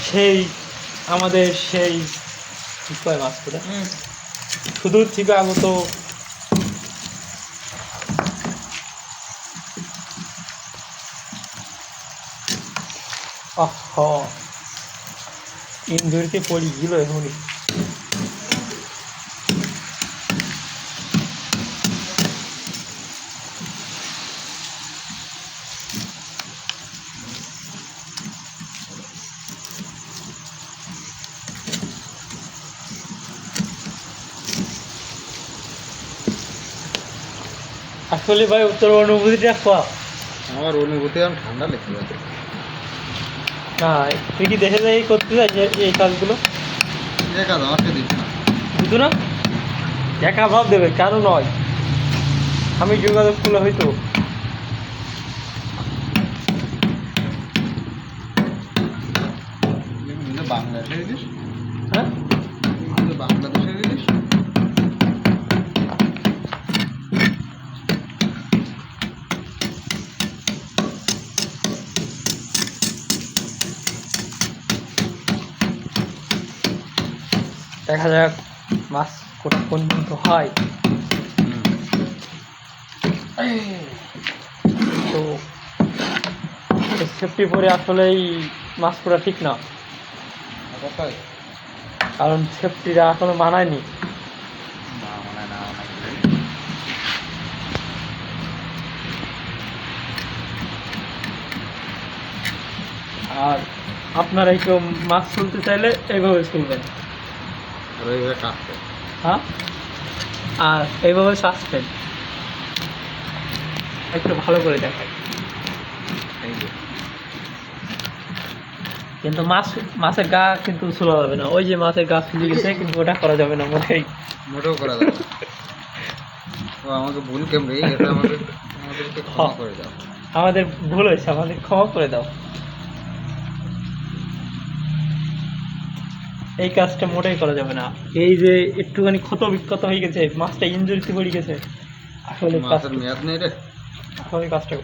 সেই আমাদের সেই কি কয় মাছ করে সুদূর থেকে আগত ইন্দুরিতে পড়ি গেল এখনই। আসলে ভাই তোর অনুভূতিটা খোয়া। আমার অনুভূতি আমি ঠান্ডা লেগে গেছে। না তুই কি দেখে যাই করতে চাই এই কাজগুলো? একা আমাকে দিস না, বুঝো না, একা ভাব দেবে কেন নয়, আমি যোগাযোগ করলে হয়তো। বাংলাদেশের ইলিশ। হ্যাঁ বাংলাদেশের ইলিশ। দেখা যাক মাছ কোটা পর্যন্ত হয়। তো সেফটি পরে আসলেই মাছ পড়া ঠিক না, কারণ সেফটিটা এখনো মানায়নি। আর আপনারা কেউ মাছ তুলতে চাইলে এইভাবে তুলবেন, হ্যাঁ, আর এইভাবে সাসপেন একটু ভালো করে দেখায়। কিন্তু মাছের গা কিন্তু ছোলা যাবে না, ওই যে মাছের গা ফুলে গেছে কিন্তু ওটা করা যাবে না মোটেও করা যাবে না। ও আমাকে ভুল কেমন এটা আমাদেরকে ক্ষমা করে দাও। আমাদের ভুল হয়েছে, আমাদের ক্ষমা করে দাও। এই কাজটা মোটেই করা যাবে না। এই যে একটুখানি ক্ষত বিক্ষত হয়ে গেছে, মাছটা ইনজুরিতে পড়ে গেছে, আসলে মাছের মেয়াদ নেই রে। আসলে কাজটা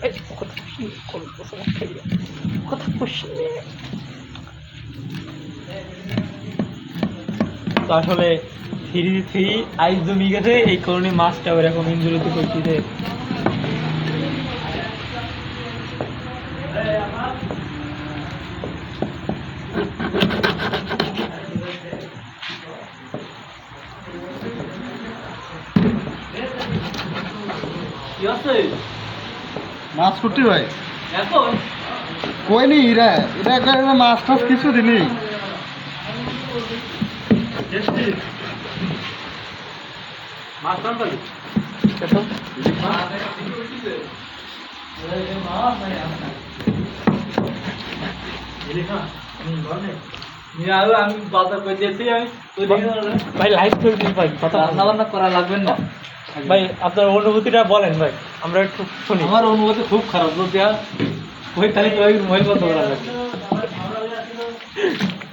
তো আসলে 3 আইস জমি গেছে, এই কারণে মাছটা আবার এখন ইনজুরিতে পড়তেছে। মাছ কুটি ভাই এখন কই নি এরা এরা মাছ টাছ কিছু দিনই মাছ কোন পালি আমি বাজার করে দিয়েছি। ভাই লাইভ করে দিন ভাই, কথা রান্না বান্না করা লাগবে না ভাই। আপনার অনুভূতিটা বলেন ভাই, আমরা একটু শুনি। আমার অনুভূতি খুব খারাপ, ওই তারিখে ওই মোবাইল বন্ধ করা লাগবে।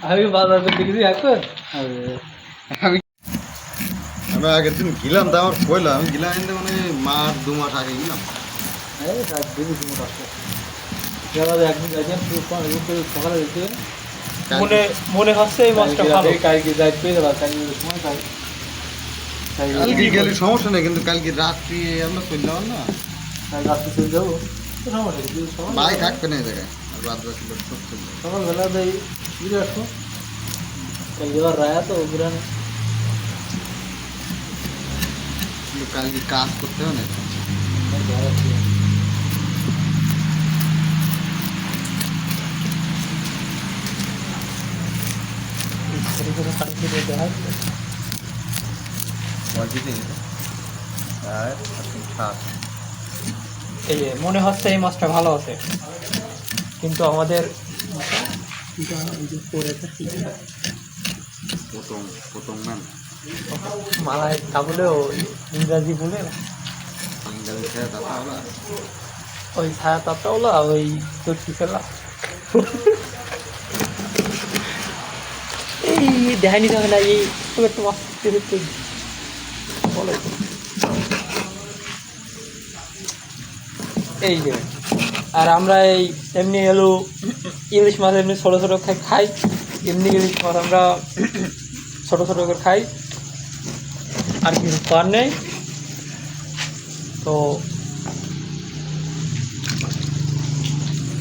আমি বাজার করতে গেছি এখন। আমি আমি আগের দিন গেলাম তো আমার কইলো আমি গেলাম কিন্তু মানে মাস 2 মাস আগে গেলাম। মনে হচ্ছে এই মাছটা ভালো। কালকে গেলে সমস্যা নেই, কিন্তু কালকে রাত্রি আমরা চললাম না, ভাই থাকবে না এই জায়গায়। আর বাদ বাকি লোক সব চলবে সকালবেলা দেয় ঘুরে আসবো, কালকে আবার রায়া তো ঘুরে আনে। কিন্তু কালকে কাজ করতে হবে না। এই যে মনে হচ্ছে এই মাছটা ভালো আছে, কিন্তু আমাদের মালায় তা বলেও ইংরাজি বলে না, ওই ছায়া তাপটাওলা ওই চটকি ফেলা এই দেখানি যাবে না। এই একটু মাছ বলে এই যে আর আমরা এই এমনি হলো ইলিশ মাছ এমনি ছোটো ছোটো খাই, এমনি ইলিশ মাছ আমরা ছোটো ছোটো করে খাই, আর কিছু করার নেই। তো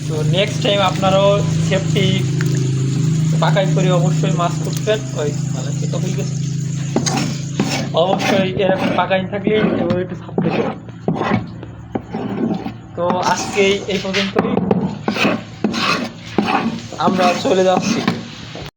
তো নেক্সট টাইম আপনারাও সেফটি পাকাই করে অবশ্যই মাছ করবেন। ওই মানে তো হয়ে গেছে, অবশ্যই এরকম পাকাই থাকলে এবার একটু ছাপতে হবে। তো আজকে এই পর্যন্তই, আমরা চলে যাচ্ছি।